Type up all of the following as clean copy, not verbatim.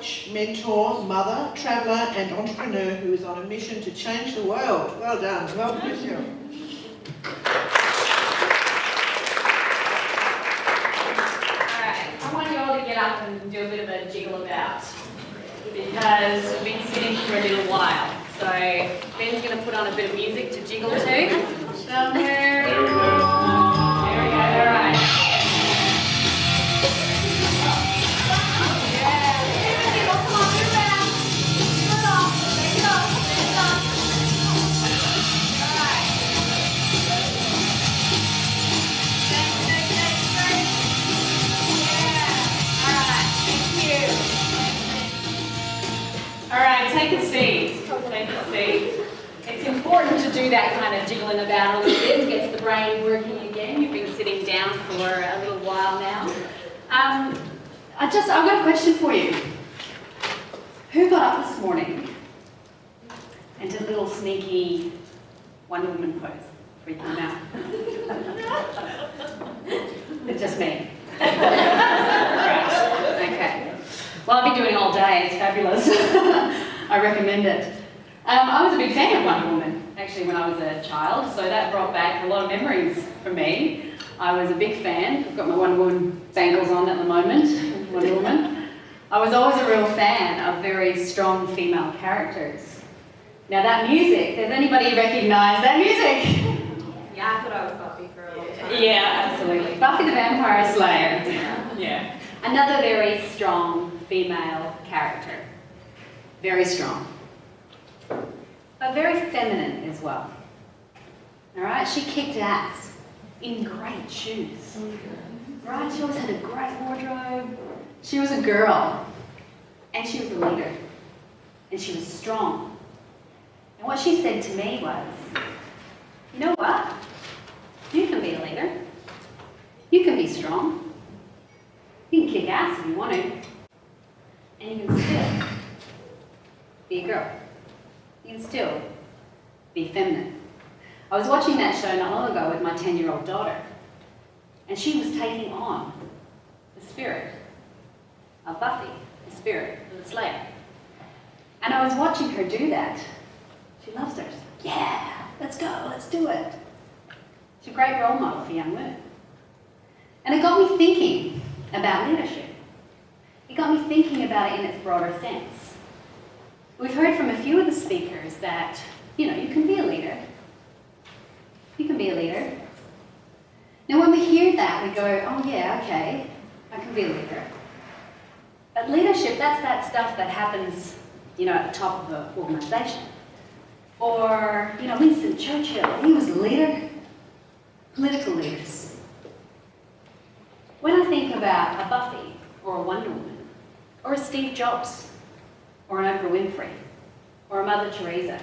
coach, mentor, mother, traveller and entrepreneur who is on a mission to change the world. Well done. Well done, Michelle. I want you all to get up and do a bit of a jiggle about, because we've been sitting for a little while. So Ben's going to put on a bit of music to jiggle to. Somewhere. There we go. There we go. All right. Alright, take a seat. Take a seat. It's important to do that kind of jiggling about a little bit, gets the brain working again. You've been sitting down for a little while now. I've got a question for you. Who got up this morning and did a little sneaky Wonder Woman pose? Freaking out. It's just me. Right. Okay. Well, I've been doing it all day. It's fabulous. I recommend it. I was a big fan of Wonder Woman, actually, when I was a child, so that brought back a lot of memories for me. I was a big fan. I've got my Wonder Woman bangles on at the moment, Wonder Woman. I was always a real fan of very strong female characters. Now that music, does anybody recognise that music? Yeah, I thought I was Buffy for a long time. Yeah, absolutely. Buffy the Vampire Slayer. Yeah. Another very strong female character. Very strong. But very feminine as well. Alright, she kicked ass in great shoes. Right, she always had a great wardrobe. She was a girl. And she was a leader. And she was strong. And what she said to me was, you know what? You can be a leader. You can be strong. You can kick ass if you want to. And you can still be a girl. You can still be feminine. I was watching that show not long ago with my 10-year-old daughter, and she was taking on the spirit of Buffy, the spirit of the Slayer. And I was watching her do that. She loves her. She's like, yeah, let's go, let's do it. She's a great role model for young women. And it got me thinking about leadership. It got me thinking about it in its broader sense. We've heard from a few of the speakers that, you can be a leader. You can be a leader. Now when we hear that, we go, oh yeah, okay, I can be a leader. But leadership, that's that stuff that happens, at the top of an organisation. Or, Winston Churchill, he was a leader. Political leaders. When I think about a Buffy, or a Wonder Woman, or a Steve Jobs, or an Oprah Winfrey, or a Mother Teresa,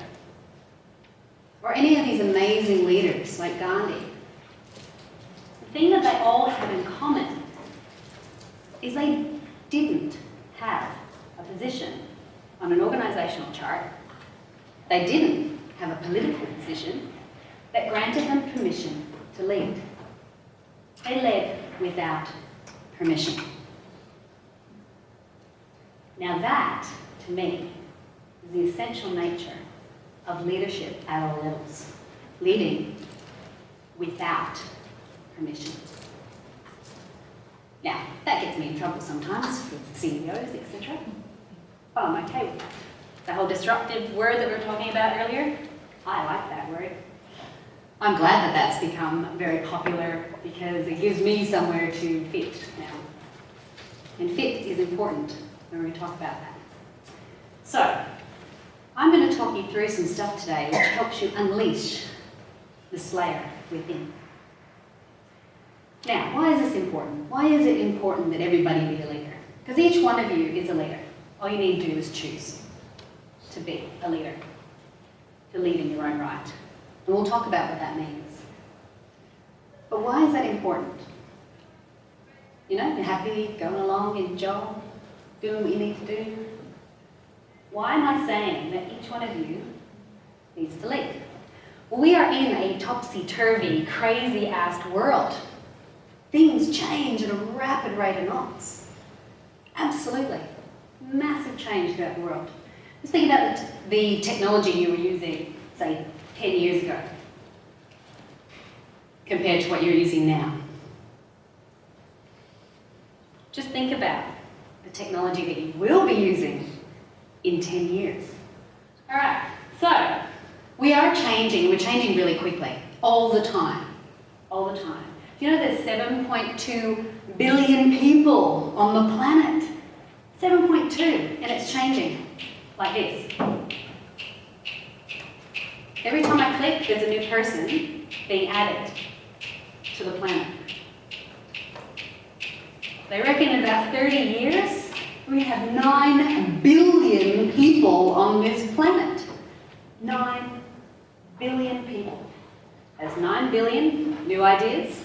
or any of these amazing leaders like Gandhi, the thing that they all have in common is they didn't have a position on an organisational chart. They didn't have a political position that granted them permission to lead. They led without permission. Now that, to me, is the essential nature of leadership at all levels. Leading without permission. Now, that gets me in trouble sometimes with CEOs, etc. But I'm okay with that. The whole disruptive word that we were talking about earlier, I like that word. I'm glad that that's become very popular because it gives me somewhere to fit now. And fit is important when we talk about that. So, I'm going to talk you through some stuff today which helps you unleash the Slayer within. Now, why is this important? Why is it important that everybody be a leader? Because each one of you is a leader. All you need to do is choose to be a leader, to lead in your own right. And we'll talk about what that means. But why is that important? You're happy going along in your job, doing what you need to do. Why am I saying that each one of you needs to lead? Well, we are in a topsy-turvy, crazy-ass world. Things change at a rapid rate of knots. Absolutely. Massive change throughout the world. Just think about the technology you were using, say, 10 years ago, compared to what you're using now. Just think about the technology that you will be using in 10 years. All right, so we are changing. We're changing really quickly, all the time, all the time. You know there's 7.2 billion people on the planet. 7.2, and it's changing like this. Every time I click, there's a new person being added to the planet. They reckon in about 30 years, we have 9 billion people on this planet. 9 billion people. There's 9 billion new ideas,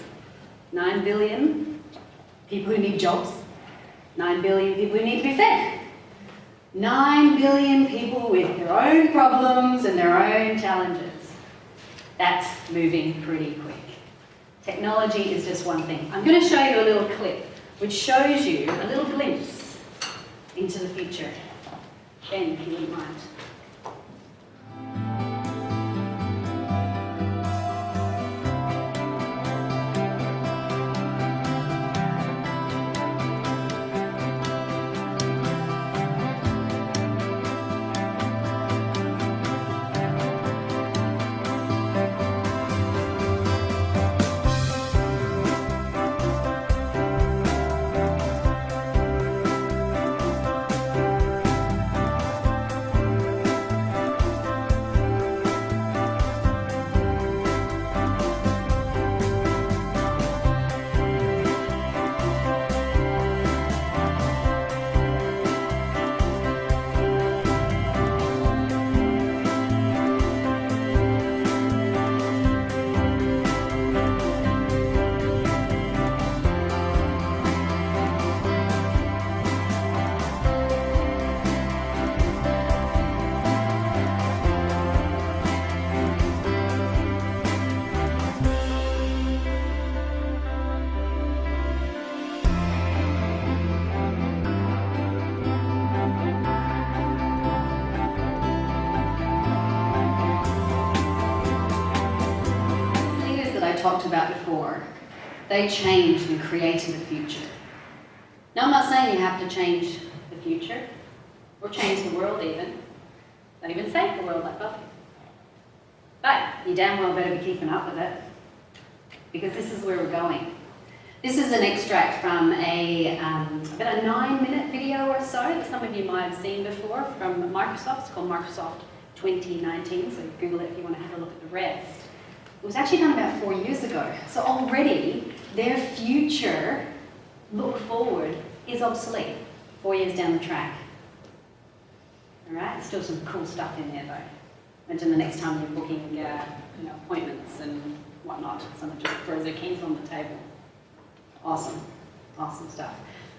9 billion people who need jobs, 9 billion people who need to be fed. 9 billion people with their own problems and their own challenges. That's moving pretty quick. Technology is just one thing. I'm going to show you a little clip which shows you a little glimpse into the future. Ben, if you wouldn't mind. Talked about before, they changed and created the future. Now, I'm not saying you have to change the future or change the world even. Don't even save the world like Buffy. But you damn well better be keeping up with it because this is where we're going. This is an extract from about a 9-minute video or so that some of you might have seen before from Microsoft. It's called Microsoft 2019, so Google it if you want to have a look at the rest. It was actually done about 4 years ago. So already their future look forward is obsolete 4 years down the track. All right, still some cool stuff in there though. Imagine the next time you're booking appointments and whatnot. Someone just throws their keys on the table. Awesome, awesome stuff.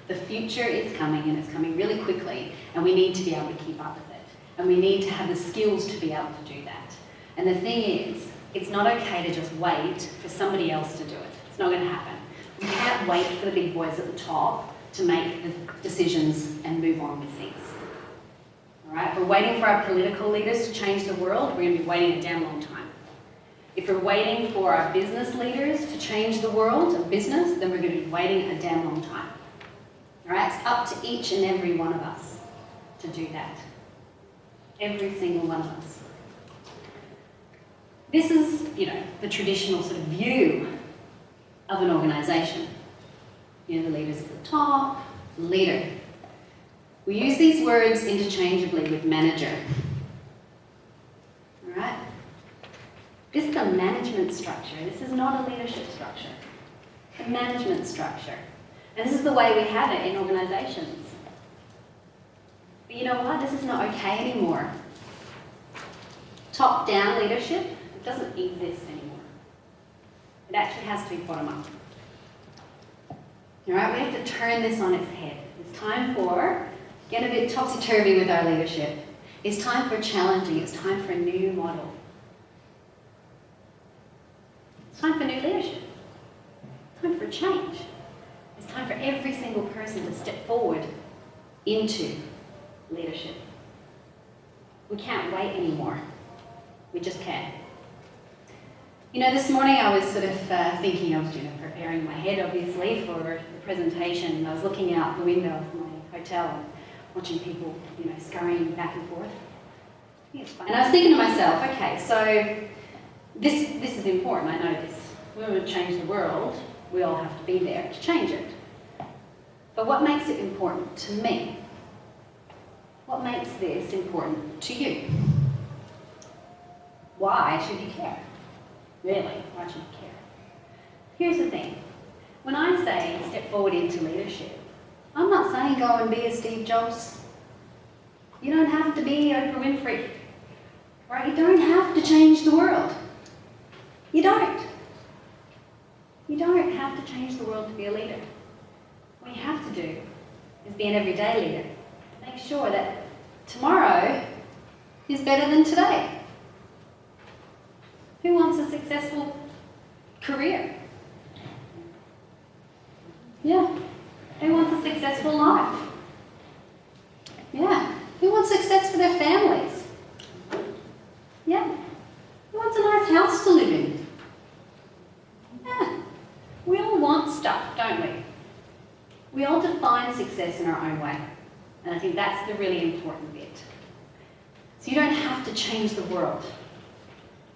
The future is coming and it's coming really quickly and we need to be able to keep up with it. And we need to have the skills to be able to do that. And the thing is, it's not okay to just wait for somebody else to do it. It's not going to happen. We can't wait for the big boys at the top to make the decisions and move on with things. All right? If we're waiting for our political leaders to change the world, we're going to be waiting a damn long time. If we're waiting for our business leaders to change the world of business, then we're going to be waiting a damn long time. All right? It's up to each and every one of us to do that. Every single one of us. This is, the traditional sort of view of an organisation. The leaders at the top, leader. We use these words interchangeably with manager. All right? This is a management structure. This is not a leadership structure. A management structure. And this is the way we have it in organisations. But you know what? This is not okay anymore. Top-down leadership doesn't exist anymore. It actually has to be bottom-up. All right, we have to turn this on its head. It's time for getting a bit topsy-turvy with our leadership. It's time for challenging. It's time for a new model. It's time for new leadership. It's time for change. It's time for every single person to step forward into leadership. We can't wait anymore. We just can't. You know, this morning I was sort of thinking, I was preparing my head obviously for the presentation. I was looking out the window of my hotel and watching people, scurrying back and forth. I think it's fun. And I was thinking to myself, okay, so this is important, I know this. We want to change the world, we all have to be there to change it. But what makes it important to me? What makes this important to you? Why should you care? Really, why should you care? Here's the thing. When I say step forward into leadership, I'm not saying go and be a Steve Jobs. You don't have to be Oprah Winfrey. Right? You don't have to change the world. You don't. You don't have to change the world to be a leader. What you have to do is be an everyday leader. Make sure that tomorrow is better than today. Who wants a successful career? Yeah. Who wants a successful life? Yeah. Who wants success for their families? Yeah. Who wants a nice house to live in? Yeah. We all want stuff, don't we? We all define success in our own way. And I think that's the really important bit. So you don't have to change the world.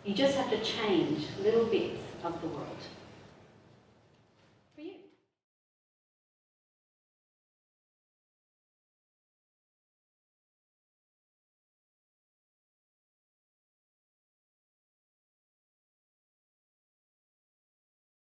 You just have to change little bits of the world.